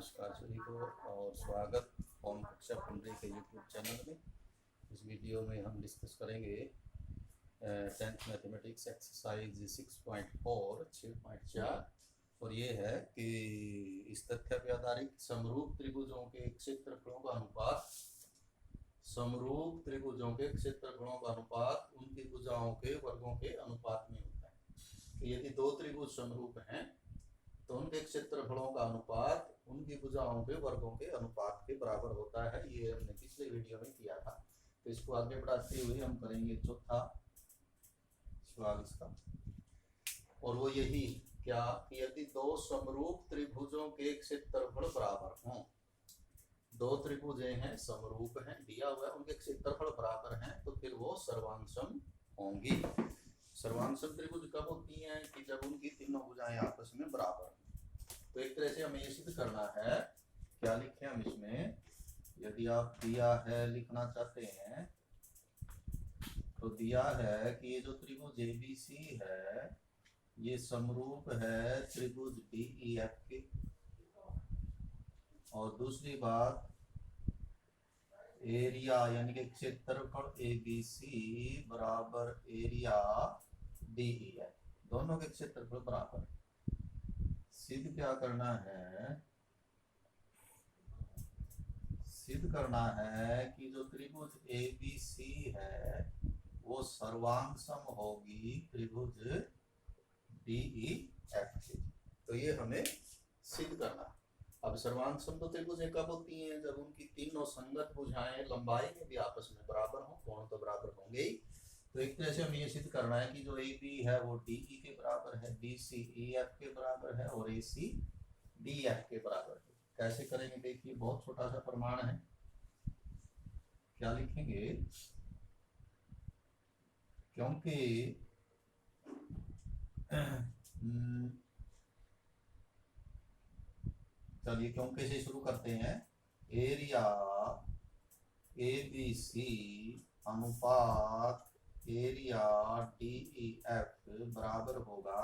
नमस्कार सभी को और स्वागत ओम कक्षा पंद्रह के यूट्यूब चैनल में। इस वीडियो में हम डिस्कस करेंगे 10th मैथमेटिक्स एक्सरसाइज 6.4 6.4 और ये है कि इस तथ्य पर आधारित समरूप त्रिभुजों के क्षेत्रफलों का अनुपात उनकी भुजाओं के वर्गों के अनुपात में होता है। तो यदि दो त्रिभुज समरूप हैं तो उनके क्षेत्रफलों का अनुपात उनकी भुजाओं के वर्गों के अनुपात के बराबर होता है। ये हमने पिछले वीडियो में किया था। तो इसको आगे बढ़ाते हुए हम करेंगे चौथा सवाल इसका, और वो यही क्या कि यदि दो समरूप त्रिभुजों के क्षेत्रफल बराबर हों, दो त्रिभुजें हैं समरूप हैं, दिया हुआ है, उनके क्षेत्रफल बराबर हैं, तो फिर वो सर्वांगसम होंगी। सर्वांगसम त्रिभुज कब होती हैं कि जब उनकी तीनों भुजाएं आपस में बराबर हैं। तो एक तरह से हमें ये सिद्ध करना है। क्या लिखें हम इसमें? यदि आप दिया है लिखना चाहते हैं तो दिया है कि ये जो त्रिभुज ABC है ये समरूप है त्रिभुज DEF के, और दूसरी बात एरिया यानी कि क्षेत्रफल ABC बराबर एरिया DEF, दोनों के क्षेत्रफल बराबर। सिद्ध क्या करना है? सिद्ध करना है कि जो त्रिभुज ABC है वो सर्वांगसम होगी त्रिभुज DEF की। तो ये हमें सिद्ध करना। अब सर्वांगसम तो त्रिभुजें कब होती हैं? जब उनकी तीनों संगत भुजाएं लंबाई में भी आपस में बराबर हों, कोण तो बराबर होंगे ही। तो एक तरह से हमें ये सिद्ध करना है कि जो AB है वो DE के बराबर है, BC EF के बराबर है और AC DF के बराबर है। कैसे करेंगे देखिए, बहुत छोटा सा प्रमाण है। क्या लिखेंगे? क्योंकि चलिए क्योंकि से शुरू करते हैं। एरिया ABC अनुपात एरिया DEF बराबर होगा।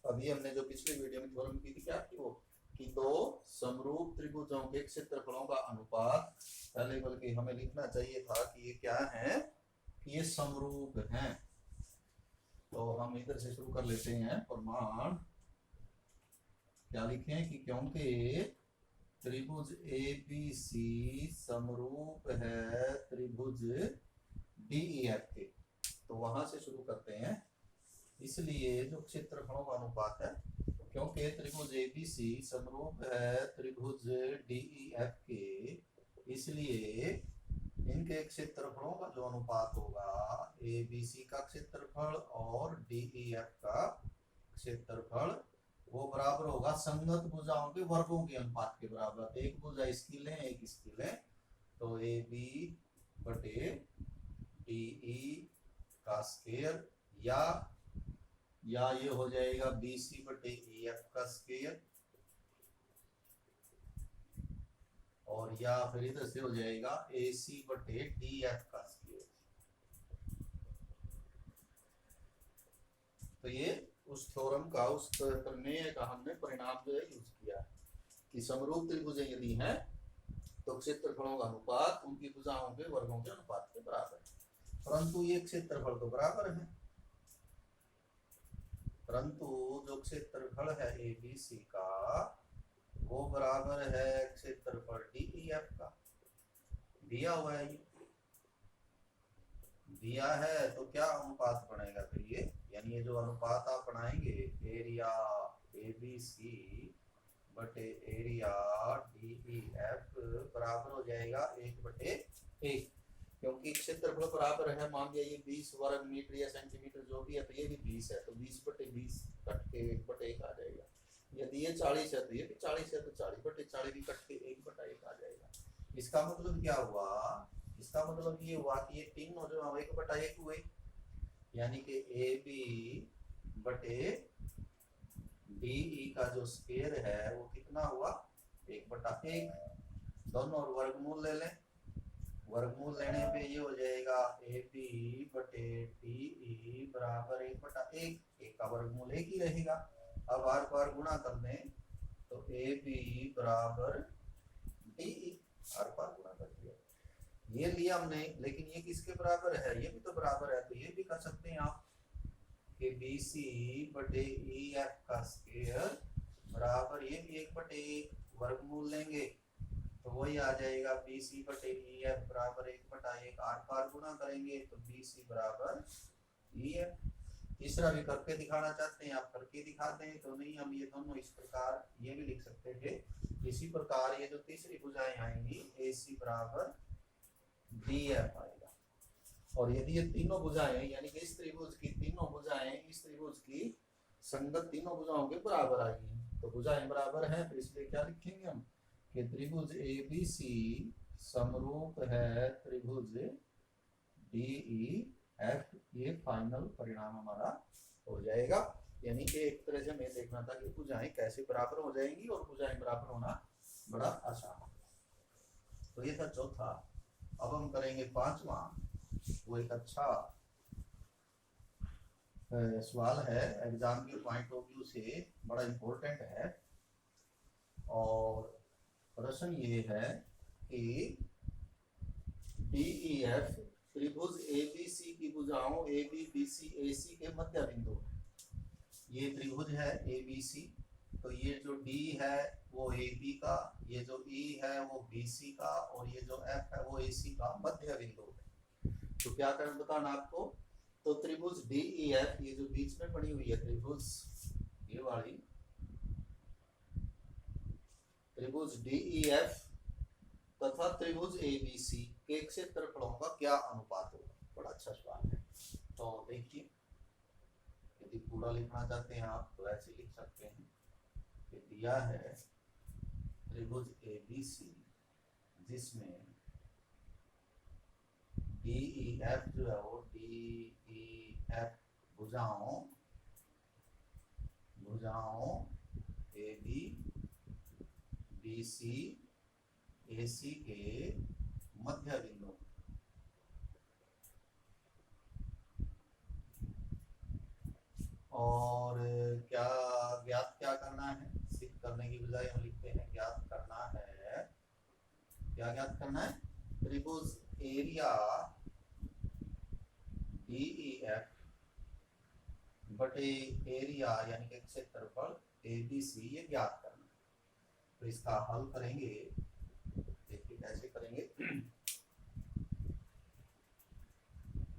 अभी हमने जो पिछले वीडियो में थ्योरम की थी क्या थी वो, कि दो समरूप त्रिभुजों के क्षेत्रफलों का अनुपात, पहले बल्कि हमें लिखना चाहिए था कि ये क्या है, कि ये समरूप हैं। तो हम इधर से शुरू कर लेते हैं प्रमाण। क्या लिखें कि क्योंकि त्रिभुज ABC समरूप है त्रिभुज DEF के, तो वहां से शुरू करते हैं। इसलिए जो क्षेत्रफलों का अनुपात है, क्योंकि त्रिभुज ABC समरूप है त्रिभुज DEF के, इसलिए इनके क्षेत्रफलों का जो अनुपात होगा ABC का क्षेत्रफल और DEF का क्षेत्रफल वो बराबर होगा संगत भुजाओं के वर्गों के अनुपात के बराबर। एक भुजा इसकी लें एक इसकी लें, तो AB बटे DE का स्क्वायर या ये हो जाएगा BC बटे EF का स्क्वायर, और या फिर इधर से हो जाएगा AC बटे DF का स्क्वायर। तो ये उस थ्योरम का, उस प्रमेय का हमने परिणाम जो है यूज किया कि समरूप त्रिभुजें यदि हैं तो क्षेत्रफलों का अनुपात उनकी भुजाओं के वर्गों के अनुपात के बराबर है। परंतु ये क्षेत्रफल तो बराबर है, परंतु जो क्षेत्रफल है ABC का वो बराबर है क्षेत्रफल DEF का। दिया हुआ है, ये दिया है, तो क्या अनुपात बनेगा फिर ये, यानी ये जो अनुपात आप बनाएंगे एरिया ABC बटे एरिया DEF बराबर हो जाएगा 1/1, क्योंकि क्षेत्रफल बराबर है। मान लिया ये 20 वर्ग मीटर या सेंटीमीटर जो भी है, तो ये भी 20 है, तो 20/20 कट के 1/1 आ जाएगा। यदि ये 40 है तो ये भी 40 है, तो 40/40 भी कट के 1/1 आ जाएगा। इसका मतलब क्या हुआ? इसका मतलब ये हुआ कि ये तीनों जो 1/1 हुए, यानी कि AB बटे DE का जो स्क्वायर है वो कितना हुआ? 1/1। दोनों वर्गमूल ले लें, वर्गमूल लेने पे ये हो जाएगा AB बटे DE बराबर 1/1। एक का वर्गमूल एक ही रहेगा। अब बार बार गुणा कर दें तो तो ए बी बराबर डी, आर पार गुणा कर दिया, ये लिया हमने, लेकिन ये किसके बराबर है, ये भी तो बराबर है, तो ये भी कर सकते हैं आप कि बी सी बटे ई एफ का स्क्वायर बराबर, ये भी 1/1 वर्गमूल लेंगे तो वही आ जाएगा बी सी बटे ई एफ बराबर 1/1, आर पार गुणा करेंगे तो बी सी बराबर ई एफ। तीसरा भी करके दिखाना चाहते हैं आप, करके दिखा दें तो नहीं, हम ये दोनों इस प्रकार ये भी लिख सकते थे। इसी प्रकार ये जो तीसरी भुजाएं आएंगी ए सी बराबर डी एफ आएगा, और यदि ये तीनों भुजाएं यानी कि इस त्रिभुज की तीनों भुजाएं इस त्रिभुज की संगत तीनों भुजाओं के बराबर आएगी, तो भुजाएं बराबर हैं, तो इसलिए क्या लिखेंगे हम कि त्रिभुज ए बी सी समरूप है त्रिभुज डी ई एफ। ये फाइनल परिणाम हमारा हो जाएगा। यानी कि एक तरह से हमें देखना था कि भुजाएं कैसे बराबर हो जाएंगी, और भुजाएं बराबर होना बड़ा आसान है। तो ये था चौथा। अब हम करेंगे पांचवा। वो एक अच्छा सवाल है, एग्जाम के पॉइंट ऑफ व्यू से बड़ा इम्पोर्टेंट है, और प्रश्न ये है कि DEF त्रिभुज ABC की भुजाओं AB BC AC के मध्य बिंदु है। ये त्रिभुज है ABC, तो ये जो D है वो AB का, ये जो E है वो BC का, और ये जो F है वो AC का मध्य बिंदु है। तो क्या करना बताना आपको, तो त्रिभुज DEF, ये जो बीच में पड़ी हुई है त्रिभुज, ये वाली त्रिभुज DEF तथा त्रिभुज ABC के क्षेत्रफलों का क्या अनुपात होगा। बड़ा अच्छा सवाल है। तो देखिए, यदि पूरा लिखना चाहते हैं आप तो ऐसे लिख सकते हैं कि दिया है त्रिभुज ABC जिसमें DEF जो है वो DEF भुजाओं AB BC AC के मध्य बिंदु, और क्या ज्ञात क्या करना है, सिद्ध करने की बजाय हम लिखते हैं ज्ञात करना है। क्या ज्ञात करना है, त्रिभुज एरिया DEF बटे एरिया यानी कि क्षेत्रफल ABC, ये ज्ञात करना है। तो इसका हल करेंगे, देखिए कैसे करेंगे।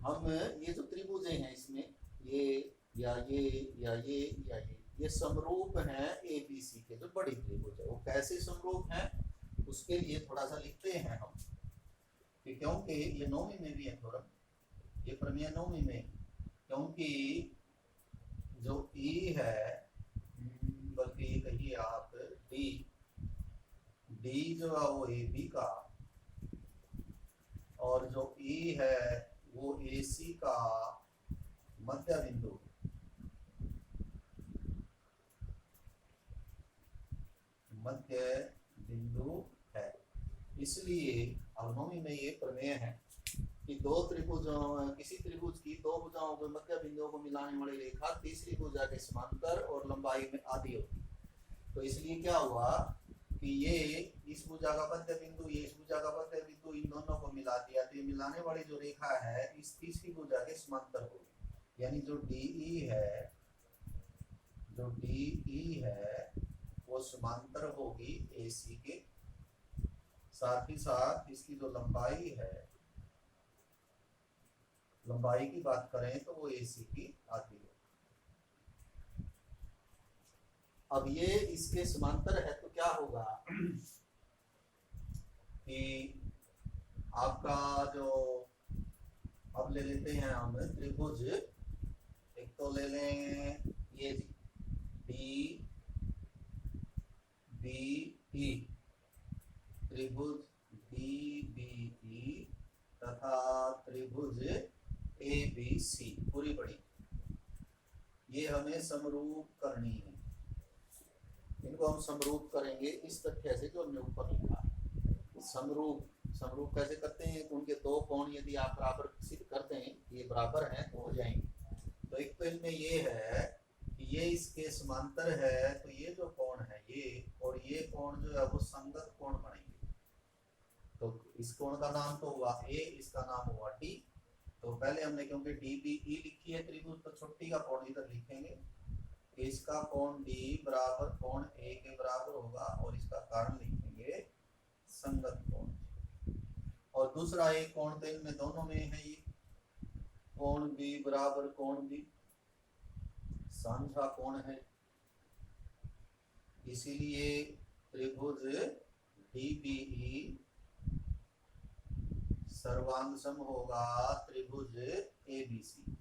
हम ये जो त्रिभुजें हैं इसमें ये या ये या ये समरूप हैं ABC के, जो बड़ी त्रिभुज है वो कैसे समरूप हैं उसके लिए थोड़ा सा लिखते हैं हम, क्योंकि ये नौवीं में भी है थोड़ा, ये प्रमेय नौवीं में, क्योंकि जो E है, बल्कि ये कहिए आप D जो है वो AB का, और जो E है वो AC का मध्य बिंदु, है। इसलिए अवनोमी में ये प्रमेय है कि दो त्रिभुजों, किसी त्रिभुज की दो भुजाओं के मध्य बिंदुओं को मिलाने वाली रेखा तीसरी भुजा के समांतर और लंबाई में आधी होती है। तो इसलिए क्या हुआ कि ये इस भुजा का मध्य बिंदु, ये इस भुजा का मध्य बिंदु, इन दोनों को मिला दिया, तो ये मिलाने वाली जो रेखा है इस तीसरी भुजा के समांतर होगी। यानी जो DE है वो समांतर होगी AC के, साथ ही साथ इसकी जो लंबाई है, लंबाई की बात करें तो वो AC की आधी है। अब ये इसके समांतर है तो क्या होगा कि आपका जो, अब ले लेते हैं हम त्रिभुज, एक तो ले लें ये DBE, त्रिभुज DBE तथा त्रिभुज ABC पूरी बड़ी, ये हमें समरूप करनी है। इनको हम समरूप करेंगे इस तथ्य से जो हमने ऊपर लिखा। समरूप कैसे करते हैं, उनके दो कोण यदि आप बराबर सिद्ध करते हैं, ये बराबर हैं तो हो जाएंगे। तो एक तो इनमें ये है कि ये इसके समांतर है, तो ये जो कोण है ये और ये कोण जो है वो संगत कोण बनेंगे। तो इस कोण का नाम तो हुआ ए, इसका नाम हुआ डी। तो पहले हमने क्योंकि डी बी ई लिखी है त्रिभुज, तो छोटी का कोण इधर लिखेंगे, इसका कोण डी बराबर कोण ए के बराबर होगा और इसका कारण लिखेंगे संगत कोण। और दूसरा एक कोण तो इनमें दोनों में है, ये कोण बी बराबर कोण बी साझा कोण है, इसीलिए त्रिभुज डीबीई सर्वांग सम होगा त्रिभुज एबीसी।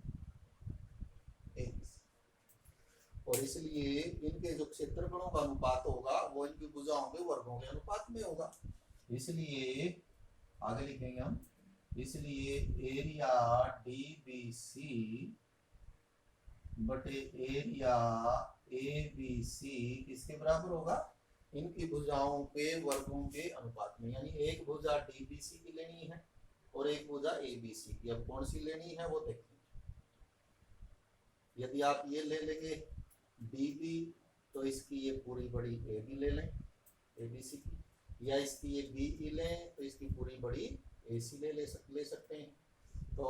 और इसलिए इनके जो क्षेत्रफलों का अनुपात होगा वो इनकी भुजाओं के वर्गों के अनुपात में होगा। इसलिए आगे लिखेंगे हम, इसलिए एरिया डीबीसी बटे एरिया एबीसी किसके बराबर होगा, इनकी भुजाओं के वर्गों के अनुपात में। यानी एक भुजा डीबीसी की लेनी है और एक भुजा एबीसी की। अब कौन सी लेनी है वो देखें। यदि आप ये ले लेंगे डीबी तो इसकी ये पूरी बड़ी ए बी ले लें एबीसी की, या इसकी ये बी लें तो इसकी पूरी बड़ी ए सी ले सकते हैं। तो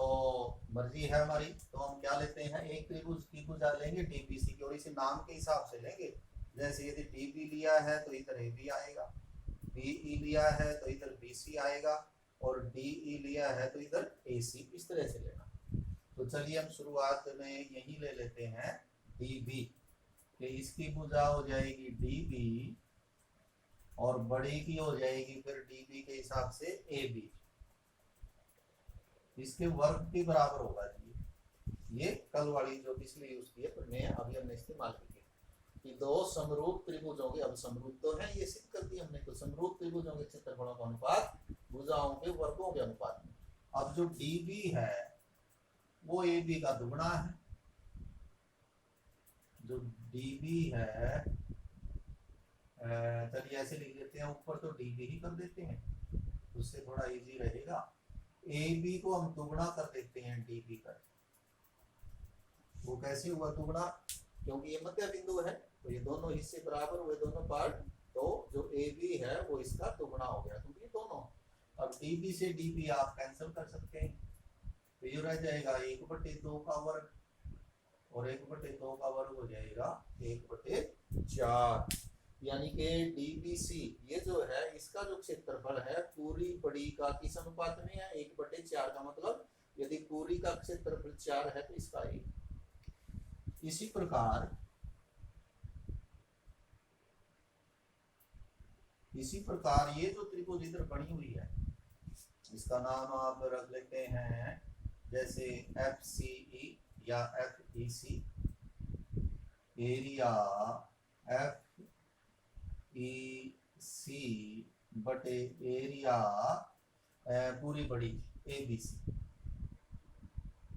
मर्जी है हमारी। तो हम क्या लेते हैं, एक त्रिभुज की भुजा लेंगे डीबीसी की और इसे नाम के हिसाब से लेंगे। जैसे यदि डीबी लिया है तो इधर ए बी आएगा, बीई लिया है तो इधर बीसी आएगा और डीई लिया है तो इधर ए सी, इस तरह से लेना। तो चलिए हम शुरुआत में यही ले लेते हैं डीबी, कि इसकी भुजा हो जाएगी डीबी और बड़ी की हो जाएगी फिर डीबी के हिसाब से ए बी, इसके वर्ग के बराबर होगा जी। ये कल वाली जो पिछली यूज की है पर मैं अभी हमने इस्तेमाल की है कि दो समरूप त्रिभुजों के, अब समरूप तो है ये सिद्ध कर दी हमने, तो समरूप त्रिभुजों के क्षेत्रफलों का अनुपात भुजाओं के वर्गों के अनुपात में। अब जो डीबी है वो ए बी का दुगना है, जो डीबी है चलिए ऐसे लिख देते हैं, ऊपर तो डीबी ही कर देते हैं उससे थोड़ा इजी रहेगा। ए बी को हम दुगना कर देते हैं डीबी कर। वो कैसे हुआ दुगना, क्योंकि ये मध्य बिंदु है तो ये दोनों हिस्से बराबर हुए दोनों पार्ट, तो जो ए बी है वो इसका दुगना हो गया क्योंकि ये दोनों। अब डीबी से डीबी आप कैंसिल कर सकते हैं तो ये रह जाएगा 1/2 का वर्ग और 1/2 का वर्ग हो जाएगा 1/4। यानी कि डीबीसी ये जो है इसका जो क्षेत्रफल है पूरी बड़ी का किस अनुपात में है, 1/4 का मतलब यदि पूरी का क्षेत्रफल 4 है तो इसका 1। इसी प्रकार ये जो त्रिभुज इधर बनी हुई है इसका नाम आप रख लेते हैं जैसे एफ सी ई या एफ ई सी, एरिया एफ ई सी बटे एरिया पूरी बड़ी ए बी सी।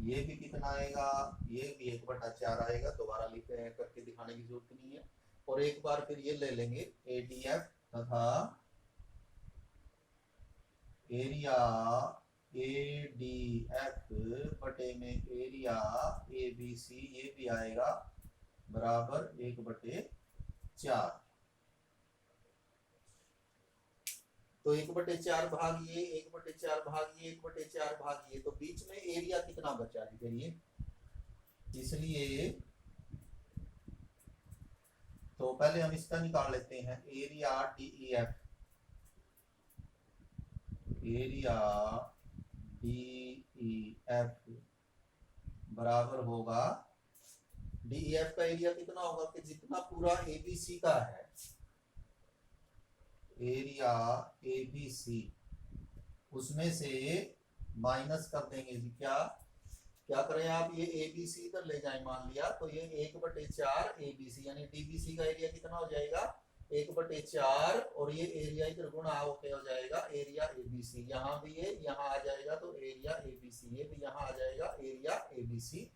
ये भी कितना आएगा, ये भी 1/4 आएगा, दोबारा लिखे करके दिखाने की जरूरत नहीं है। और एक बार फिर ये ले लेंगे एडीएफ तथा एरिया एडीएफ बटे में एरिया एबीसी, ये भी आएगा बराबर 1/4। तो 1/4 भाग ये, 1/4 भाग ये, 1/4 भाग ये, तो बीच में एरिया कितना बचा है करिए। इसलिए तो पहले हम इसका निकाल लेते हैं, एरिया डीईएफ, एरिया डीईएफ बराबर होगा, डीईएफ का एरिया कितना होगा कि जितना पूरा एबीसी का है, एरिया एबीसी उसमें से माइनस कर देंगे जी। क्या करें आप, ये एबीसी इधर ले जाएं मान लिया तो ये 1/4 एबीसी यानी डीबीसी का एरिया कितना हो जाएगा 1/4 और ये एरिया इधर गुणा होके हो जाएगा एरिया एबीसी। यहाँ भी ये यहाँ आ जाएगा तो एरिया एबीसी, ये भी यहाँ आ जाएगा एरिया एबीसी।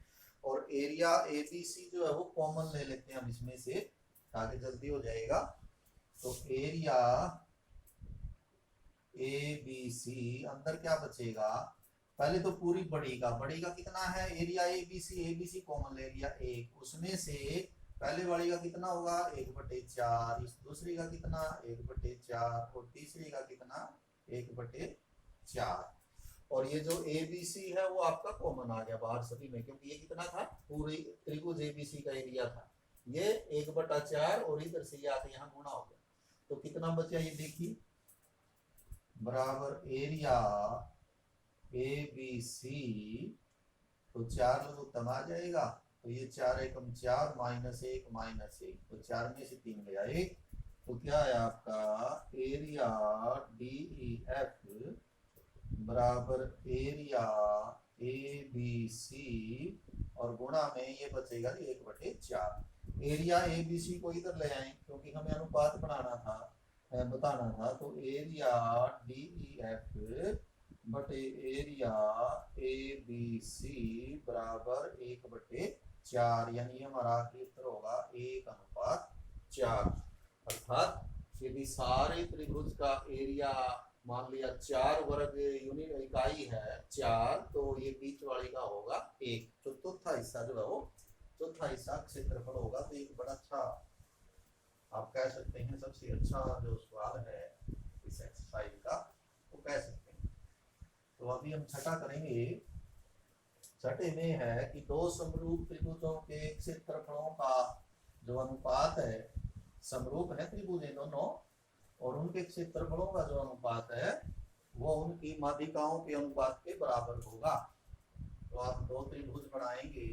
और एरिया एबीसी जो है वो कॉमन ले लेते हैं हम इसमें से ताकि जल्दी हो जाएगा। तो एरिया ए बी सी अंदर क्या बचेगा, पहले तो पूरी बड़ी का कितना है area A B C common ले लिया 1, उसमें से पहले वाली का कितना होगा 1/4, इस दूसरी का कितना 1/4 और तीसरी का कितना 1/4। और ये जो ABC है वो आपका कॉमन आ गया बाहर सभी में, क्योंकि ये कितना था पूरी त्रिभुज ABC का एरिया था, ये 1/4 और इधर से ये आके यहाँ गुणा हो गया, तो कितना बचा ये देखिए बराबर एरिया ABC, तो 4 लघुत्तम आ जाएगा, तो ये 4 एकम 4 -1 -1, तो 4 में से 3 गया 1, तो क्या है आपका एरिया DEF बराबर एरिया ABC और गुणा में ये बचेगा 1/4। एरिया ABC को इधर ले आए क्योंकि हमें अनुपात बताना था, तो एरिया DEF बटे एरिया ABC बराबर 1/4, यानी हमारा आखिरी उत्तर होगा 1:4। अर्थात यदि सारे त्रिभुज का एरिया मान लिया 4 वर्ग यूनिट इकाई है 4, तो ये बीच वाली का होगा 1, तो चौथा हिस्सा जो है वो चौथा हिस्सा क्षेत्रफल होगा। तो एक बड़ा अच्छा आप कह सकते हैं सबसे अच्छा जो सवाल है इस एक्सरसाइज का वो कह सकते हैं। तो अभी हम छठा करेंगे। छठे में है कि दो समरूप त्रिभुजों के क्षेत्रफलों का जो अनुपात है, समरूप है त्रिभुज दोनों, और उनके क्षेत्रफलों का जो अनुपात है वो उनकी माध्यिकाओं के अनुपात के बराबर होगा। तो आप दो त्रिभुज बनाएंगे,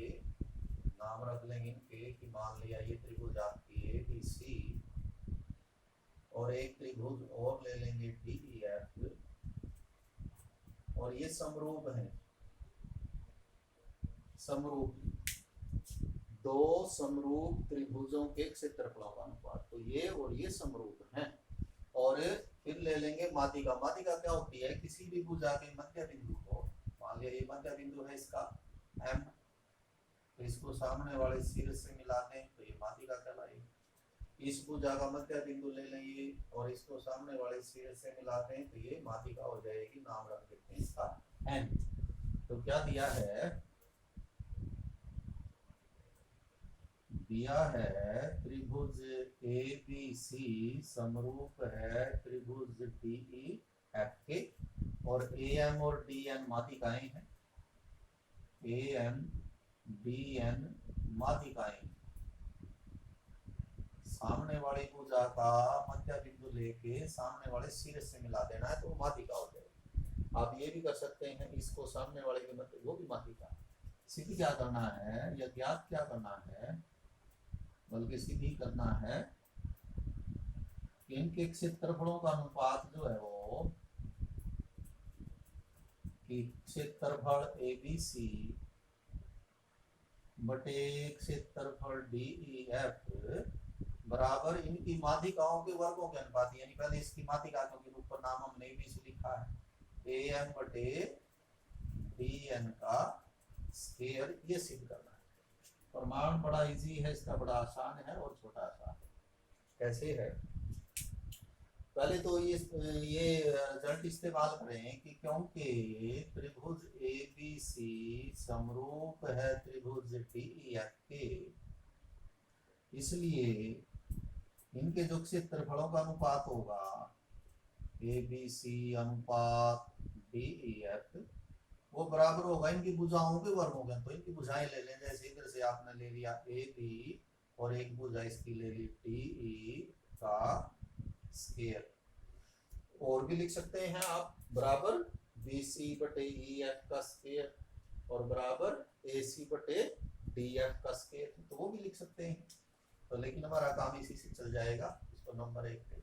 नाम रख लेंगे इनके कि मान लिया ये त्रिभुज आपकी ABC और एक त्रिभुज और ले लेंगे DEF, और ये समरूप है, समरूप दो समरूप त्रिभुजों के क्षेत्रफलों का अनुपात, तो ये और ये समरूप हैं। और फिर ले लेंगे माध्यिका। माध्यिका क्या होती है, किसी भी भुजा के मध्य बिंदु को, मान लिया ये मध्य बिंदु है इसका M, तो इसको सामने वाले सिर से मिला दें तो ये माध्यिका कहलाएगी। इस भुजा का मध्य बिंदु ले लेंगे और इसको सामने वाले सिर से मिलाते हैं तो ये माध्यिका हो जाएगी, नाम रख देते हैं इसका N। तो क्या दिया है त्रिभुज ABC समरूप है त्रिभुज DEF के, और AM और DN माध्यिकाएं हैं, AM DN माध्यिकाएं। सामने वाली भुजा का मध्य बिंदु लेके सामने वाले सिर से मिला देना है तो माध्यिका हो जाएगी। आप ये भी कर सकते हैं, इसको सामने वाले के मध्य, वो भी माध्यिका। सीधी क्या करना है या ज्ञात क्या करना है, बल्कि सीधी करना है कि इनके क्षेत्रफलों का अनुपात जो है वो कि क्षेत्रफल ABC बटे क्षेत्रफल DEF बराबर इनकी माध्यिकाओं के वर्गों के अनुपात, यानी पहले इसकी माध्यिका, क्योंकि ऊपर नाम हमने ABC लिखा है, AM बटे DN का स्क्वायर, ये सिद्ध करना है। प्रमाण बड़ा इजी है इसका, बड़ा आसान है और छोटा आसान है। कैसे है, पहले तो ये रिजल्ट इस्तेमाल करें कि क्योंकि त्रिभुज ABC समरूप है त्रिभुज DEF के, इसलिए इनके जो क्षेत्रफलों का अनुपात होगा ABC अनुपात DEF वो बराबर होगा इनकी भुजाओं के वर्गों के। तो इनकी भुजाएं ले लें, जैसे इधर से आपने ले लिया AB और एक भुजा इसकी ले ली DE का स्क्वायर, और भी लिख सकते हैं आप बराबर BC बटे EF का स्क्वायर और बराबर AC बटे DF का स्क्वायर, तो वो भी लिख सकते हैं। तो लेकिन हमारा काम इसी से चल जाएगा, इसको नंबर 1 पे।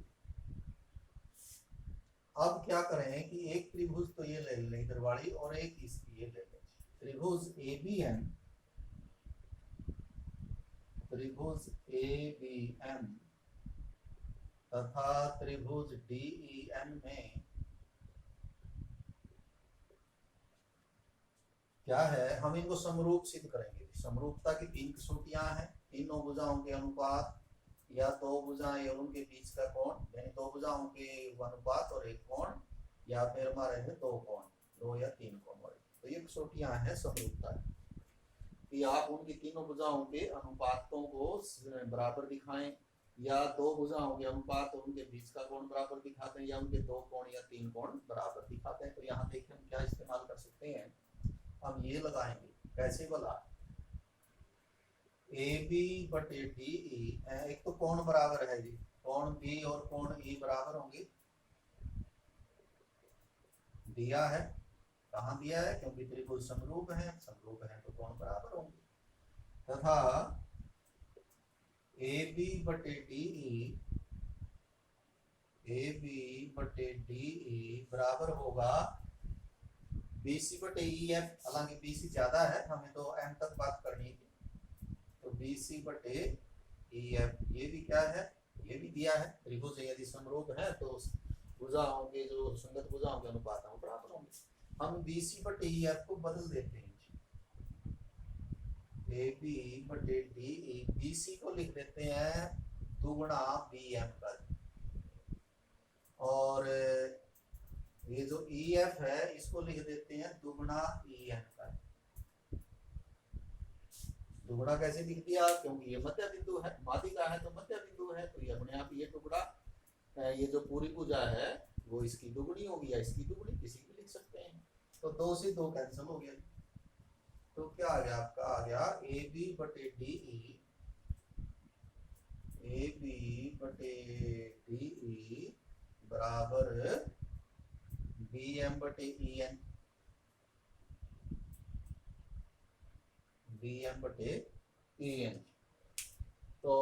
अब क्या करें कि एक त्रिभुज तो ये ले लें इधर वाली और एक इसकी ये ले लें, त्रिभुज ABM तथा त्रिभुज DEN में क्या है, हम इनको समरूप सिद्ध करेंगे। समरूपता की 3 कसौटियां हैं, तीनों भुजाओं के अनुपात या दो भुजाएं और उनके बीच का कोण, यानी दो भुजाओं के अनुपात और एक कोण, या फिर हमारे में 2 कोण, 2 या 3 कोण वाले, तो ये कसौटियां हैं समरूपता। कि आप उनकी तीनों भुजाओं के अनुपातों को बराबर दिखाएं, या दो भुजाओं के अनुपात और उनके बीच का कोण बराबर दिखाते हैं, या उनके दो कोण या तीन कोण बराबर दिखाते हैं। तो यहाँ देखिए हम क्या इस्तेमाल कर सकते हैं, हम ये लगाएंगे कैसे भला, ए बी बटे डी ई, एक तो कोण बराबर है जी, कोण बी और कोण ई बराबर होंगे, दिया है, कहाँ दिया है, क्योंकि त्रिभुज समरूप है, समरूप है तो कोण बराबर होंगे, तथा ए बी बटे डी ई, ए बी बटे डी ई बराबर होगा BC बटे EF, हालांकि BC ज्यादा है, हमें तो M तक बात करनी थी, तो BC बटे EF, ये भी क्या है, ये भी दिया है, त्रिभुज यदि समरूप है तो भुजाओं के जो संगत भुजाओं के अनुपात हैं वो बराबर होंगे। हम BC बटे EF को बदल देते हैं, AB बटे DE, BC को लिख देते हैं दुगुना BM पर, और ये जो EF है इसको लिख देते हैं दुगुना EN पर। दुगुना कैसे लिख दिया, क्योंकि ये मध्य बिंदु है, माध्यिका है तो मध्य बिंदु है, तो ये अपने आप ये टुकड़ा, ये जो पूरी भुजा है वो इसकी दुगुनी होगी या इसकी दुगुनी, किसी भी लिख सकते हैं। तो दो से दो कैंसिल हो गया, तो क्या आ गया आपका, आ गया AB बटे DE, AB बटे DE बराबर BM बटे EN, BM बटे EN। तो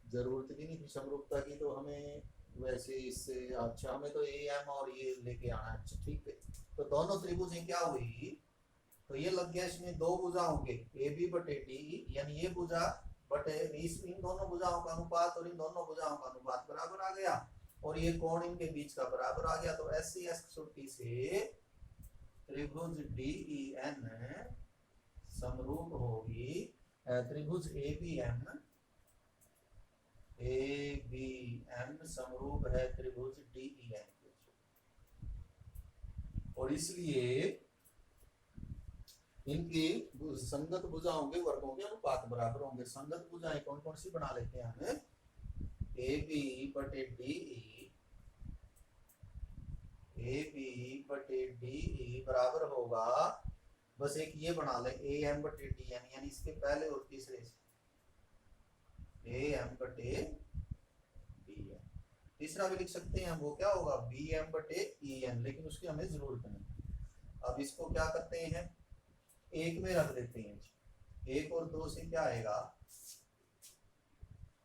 जरूरत भी नहीं थी समरूपता की, तो हमें वैसे इससे अच्छा, हमें तो AM और ये लेके आना है, अच्छा ठीक है। तो दोनों त्रिभुजें क्या हुई, तो ये लग गया इसमें दो भुजा होंगे AB बटे DE, यानी ये भुजा बटे इन दोनों भुजाओं का अनुपात और इन दोनों भुजाओं का अनुपात बराबर आ गया, और ये कोण इनके बीच का बराबर आ गया। तो ऐसी कसौटी से त्रिभुज DEN समरूप होगी, त्रिभुज ABM समरूप है त्रिभुज DEN के, और इसलिए इनकी संगत भुजाओं के वर्गों के अनुपात बराबर होंगे। संगत भुजाएं कौन कौन सी बना लेते हैं हम, AB बटे DE, AB बटे DE बराबर होगा, बस एक ये बना ले AM बटे DN, यानी इसके पहले और तीसरे से AM बटे DN। तीसरा भी लिख सकते हैं, वो क्या होगा BM बटे EN, लेकिन उसकी हमें जरूरत नहीं। अब इसको क्या करते हैं, एक में रख देते हैं, एक और दो से क्या आएगा,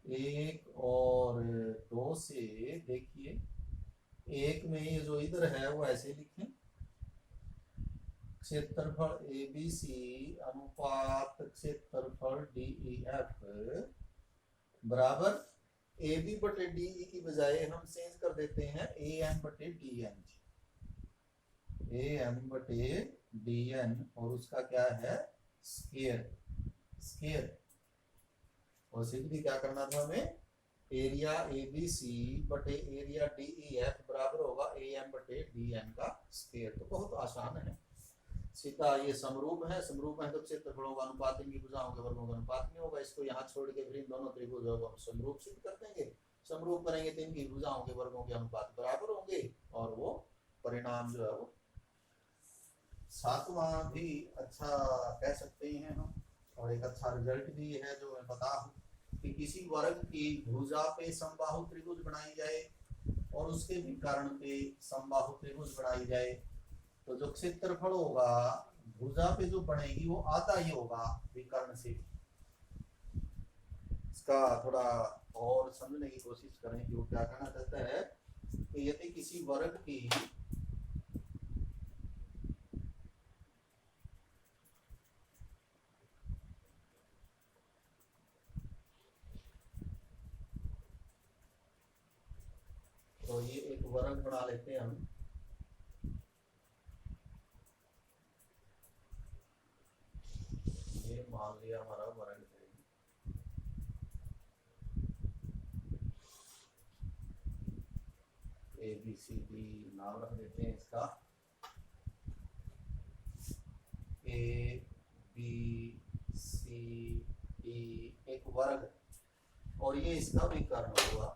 एक और दो से, देखिए एक में ये जो इधर है वो ऐसे लिखें, क्षेत्रफल ABC अनुपात क्षेत्रफल DEF बराबर AB बटे DE की बजाय हम चेंज कर देते हैं AM बटे DN, AM बटे DN, और उसका क्या है स्क्वायर, स्क्वायर, और सिंपली क्या करना था हमें, एरिया ABC बटे एरिया DEF बराबर होगा AM बटे DN का स्क्वायर। तो बहुत आसान है, सीधा ये समरूप है, समरूप है तो क्षेत्रफलों का अनुपात इनकी भुजाओं के वर्गों का अनुपात में होगा, इसको यहाँ छोड़ के फिर इन दोनों त्रिभुजों को हम समरूप सिद्ध कर देंगे, समरूप करेंगे तो इनकी भुजाओं के वर्गों के अनुपात बराबर होंगे, और वो परिणाम जो है वो सातवां भी अच्छा कह सकते हैं हम, और एक अच्छा रिजल्ट भी है जो मैं बता कि किसी वर्ग की भुजा पे समबाहु त्रिभुज बनाई जाए और उसके विकर्ण पे समबाहु त्रिभुज बनाई जाए, तो जो क्षेत्रफल होगा भुजा पे जो बनेगी वो आधा ही होगा विकर्ण से। इसका थोड़ा और समझने की कोशिश करें कि वो क्या कहना चाहता है, कि यदि किसी वर्ग की तो ये एक वर्ग बना लेते हैं हम, ये मान लिया हमारा वर्ग है, ABCD नाम रख देते हैं इसका, AB बी सी डी एक वर्ग और ये इसका विकर्ण हुआ।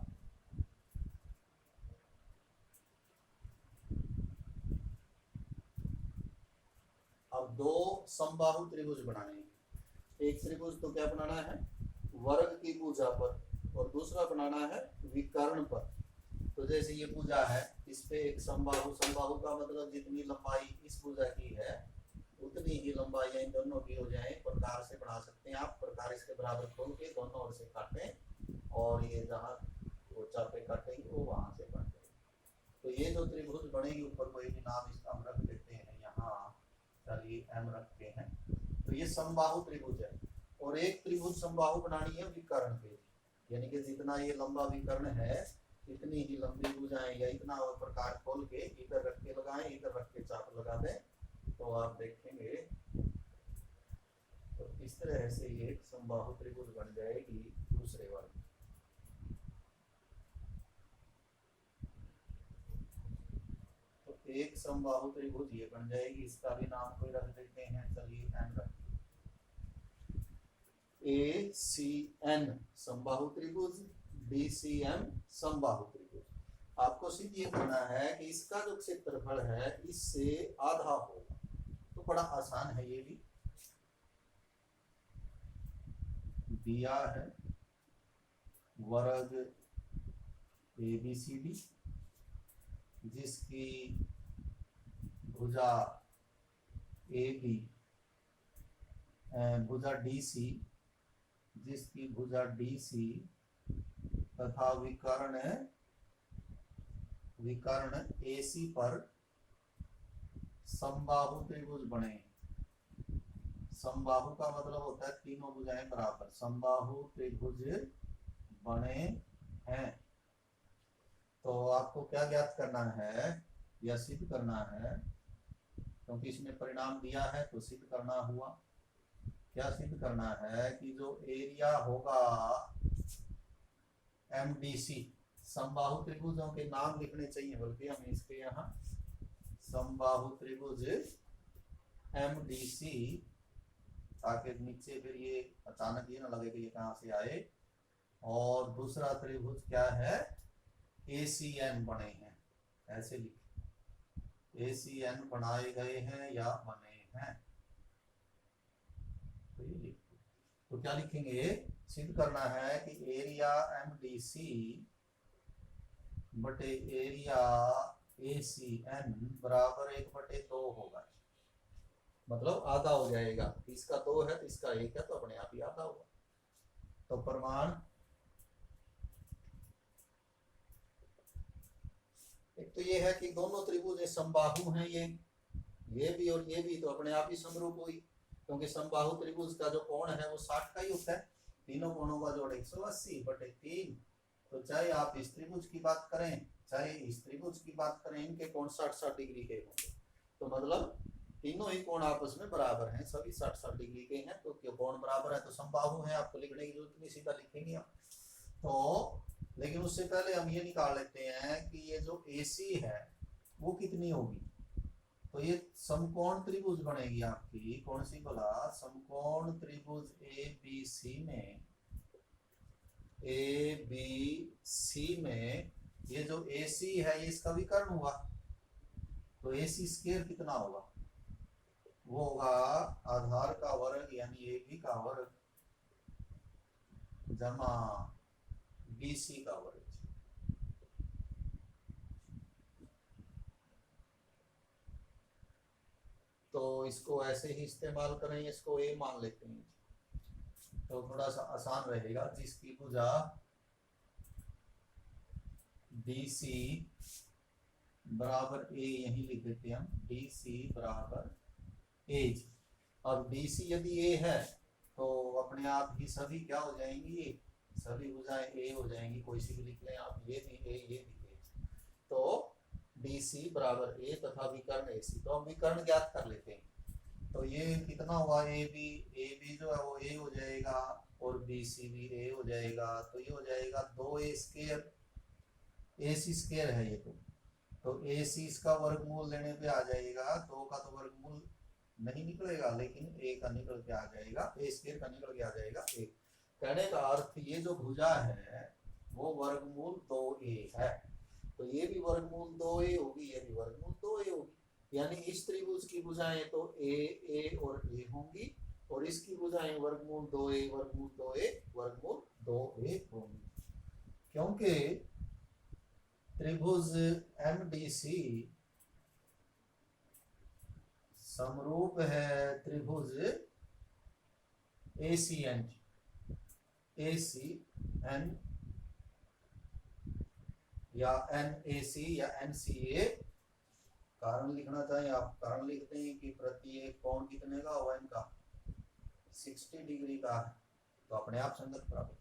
अब दो समबाहु त्रिभुज बनाने हैं। एक त्रिभुज तो क्या बनाना है, वर्ग की भुजा पर, और दूसरा बनाना है विकर्ण पर। तो जैसे ये भुजा है, इस पे एक समबाहु, समबाहु का मतलब जितनी लंबाई इस भुजा की है उतनी ही लंबाई इन दोनों की हो जाए, प्रकार से बढ़ा सकते हैं आप। प्रकार इसके बराबर खोल के दोनों ओर से काटें और ये जहाँ चापे काटेंगे वो वहां से काट जाएंगे। तो ये जो त्रिभुज बनेगी, ऊपर कोई भी नाम इसका हम रख देते हैं, यहाँ चलिए एम रखते हैं। तो ये समबाहु त्रिभुज है। और एक त्रिभुज समबाहु बनानी है विकर्ण पे, यानी कि जितना ये लंबा विकर्ण है इतनी ही लंबी भुजाएं, या इतना प्रकार खोल के इधर रख के लगाएं, इधर रख के चाप लगा दें, तो आप देखेंगे तो इस तरह से ये एक समबाहु त्रिभुज बन जाएगी दूसरे वर्ग। तो एक समबाहु त्रिभुज ये बन जाएगी, इसका भी नाम कोई रख देते हैं, चलिए एन रखते हैं। ए सी एन समबाहु त्रिभुज, बी सी एम समबाहु त्रिभुज। आपको सिर्फ ये करना है कि इसका जो क्षेत्रफल है इससे आधा होगा, तो बड़ा आसान है। ये भी दिया है वर्ग ए बी सी डी, जिसकी भुजा ए बी, भुजा डी सी, जिसकी भुजा डी सी तथा विकर्ण एसी पर समबाहु त्रिभुज बने। समबाहु का मतलब होता है तीनों भुजाएं बराबर, समबाहु त्रिभुज बने हैं। तो आपको क्या ज्ञात करना है या सिद्ध करना है, क्योंकि इसमें परिणाम दिया है तो सिद्ध करना हुआ। क्या सिद्ध करना है कि जो एरिया होगा MDC, समबाहु त्रिभुजों के नाम लिखने चाहिए, बल्कि हमें इसके यहाँ समबाहु त्रिभुज MDC, ताकि नीचे फिर ये अचानक ये ना लगे कि ये कहाँ से आए। और दूसरा त्रिभुज क्या है, ACN बने हैं, ऐसे लिखे, ACN बनाए गए हैं या बने हैं। तो ये लिखो, तो क्या लिखेंगे, सिद्ध करना है कि एरिया MDC बटे एरिया ACN बराबर 1/2 होगा, मतलब आधा हो जाएगा। इसका 2 है तो इसका 1 है, तो अपने आप ही आधा होगा। तो प्रमाण एक तो ये है कि दोनों त्रिभुज समबाहु हैं, ये भी और ये भी, तो अपने आप ही समरूप हुई, क्योंकि समबाहु त्रिभुज का जो कोण है वो 60 का ही होता है। तीनों कोणों का जोड़ 180/3। तो चाहे आप इस त्रिभुज की बात करें चाहे इस त्रिभुज की बात करें, इनके कोण 60-60 डिग्री के होंगे। तो मतलब तीनों ही कोण आपस में बराबर हैं, सभी 60-60 डिग्री के हैं। तो क्यों कोण बराबर है तो समबाहु है, आपको लिखने की जरूरत नहीं, सीधा लिखेंगे आप। तो लेकिन उससे पहले हम ये निकाल लेते हैं कि ये जो AC है वो कितनी होगी। तो ये समकोण त्रिभुज बनेगी आपकी, कौन सी बोला, समकोण त्रिभुज ABC में ये जो AC है ये इसका विकर्ण हुआ। तो AC स्क्वायर कितना होगा, वो होगा आधार का वर्ग यानी AB का वर्ग जमा BC का वर्ग। तो इसको ऐसे ही इस्तेमाल करें, इसको A मान लेते हैं, तो थोड़ा सा आसान रहेगा। जिसकी भुजा DC बराबर A, यही लिख देते हैं हम, DC बराबर A। अब DC यदि A है तो अपने आप ही सभी क्या हो जाएंगी, सभी भुजाएं A हो जाएंगी। कोई सी भी लिख लें आप, ये भी A, ये भी A। तो DC बराबर A तथा विकर्ण AC। तो हम विकर्ण ज्ञात कर लेते हैं। तो ये कितना हुआ, AB जो है वो A हो जाएगा और BC भी A हो जाएगा। तो ये हो जाएगा 2A स्क्वायर, AC स्क्वायर है ये। तो AC इसका वर्गमूल लेने पे आ जाएगा, 2 का तो वर्गमूल नहीं निकलेगा, लेकिन ए का निकल के आ जाएगा, ए स्क्वायर का निकल के आ जाएगा ए। कहने का अर्थ ये जो भुजा है वो वर्गमूल 2a है, तो ये भी वर्गमूल 2a होगी, ये भी वर्गमूल 2a होगी। यानी इस त्रिभुज की भुजाएं तो a और a होंगी, और इसकी भुजाएं वर्गमूल 2a वर्गमूल 2a वर्गमूल 2a होंगी। क्योंकि त्रिभुज MDC समरूप है त्रिभुज ACN या NAC या NCA। कारण लिखना चाहिए आप, कारण लिखते हैं कि प्रत्येक कोण कितने का होगा, इनका 60 डिग्री का है, तो अपने आप संगत बराबर।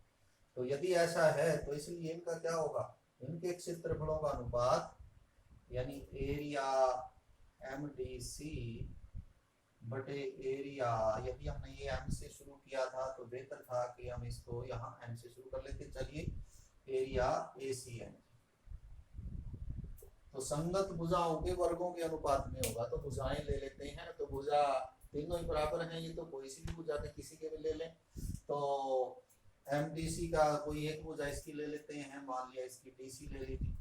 तो यदि ऐसा है तो इसलिए इनका क्या होगा, इनके क्षेत्रफलों का अनुपात, यानी एरिया MDC बटे एरिया, यदि हमने ये M से शुरू किया था तो बेहतर था कि हम इसको यहाँ M से शुरू कर लेते। चलिए एरिया ACN, तो संगत भुजाओं के वर्गों के अनुपात में होगा, तो भुजाएं ले लेते हैं। तो भुजा तीनों ही बराबर हैं, ये तो कोई सी भी भुजा के किसी के भी ले लें। तो MDC का कोई एक भुजा इसकी ले लेते हैं, मान लिया इसकी DC ले ली थी,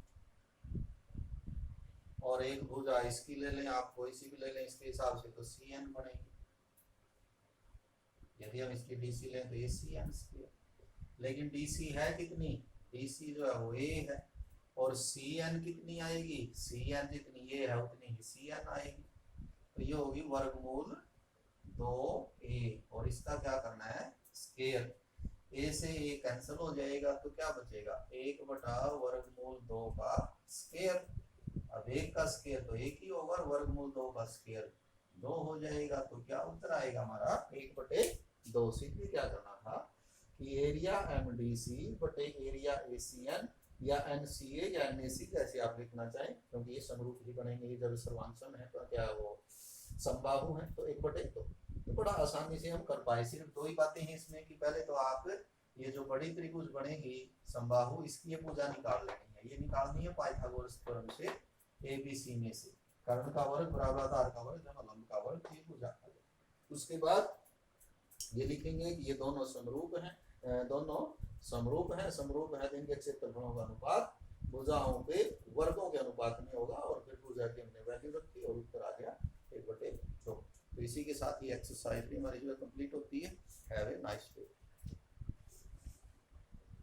और एक भुजा इसकी ले लें, आप कोई सी भी ले लें इसके हिसाब से, तो CN बनेगी। यदि हम इसकी DC लें तो ये CN स्क्वायर, लेकिन DC है कितनी, DC जो है वो A है, और CN कितनी आएगी, CN जितनी ये है उतनी ही CN आएगी, तो ये होगी वर्गमूल 2a, और इसका क्या करना है स्क्वायर, a से a कैंसिल हो जाएगा तो क्या बचेगा 1 बटा वर्गमूल 2 का स्क्वायर। अब 1 का स्क्वायर तो 1 ही होगा, वर्गमूल 2 का स्क्वायर 2 हो जाएगा, तो क्या उत्तर आएगा हमारा 1 बटे 2। सीधे क्या करना था कि एरिया MDC बटे एरिया ACN या NCA या NAC, जैसे आप लिखना चाहें, क्योंकि ये समरूप ही बनेंगे, ये जब सर्वांशम है तो क्या वो समबाहु है, तो 1 बटे 2, तो बड़ा आसानी से हम कर पाए। सिर्फ 2 ही बातें हैं इसमें कि पहले तो आप ये जो बड़ी त्रिभुज बनेगी समबाहु, इसकी ये भुजा निकाल लेनी है, ये निकालनी है पाइथागोरस थ्योरम से ABC में से, कर्ण का वर्ग बराबर आधार का वर्ग जमा लंब का वर्ग, ये भुजा। उसके बाद ये लिखेंगे कि ये दोनों समरूप हैं, समरूप है तो इनके क्षेत्रफलों का अनुपात भुजाओं के वर्गों के अनुपात में होगा, और फिर भुजा की हमने वैल्यू रखी और उत्तर आ गया 1 बटे 2। तो इसी के साथ ही एक्सरसाइज भी हमारी जो है कंप्लीट होती है। Have a nice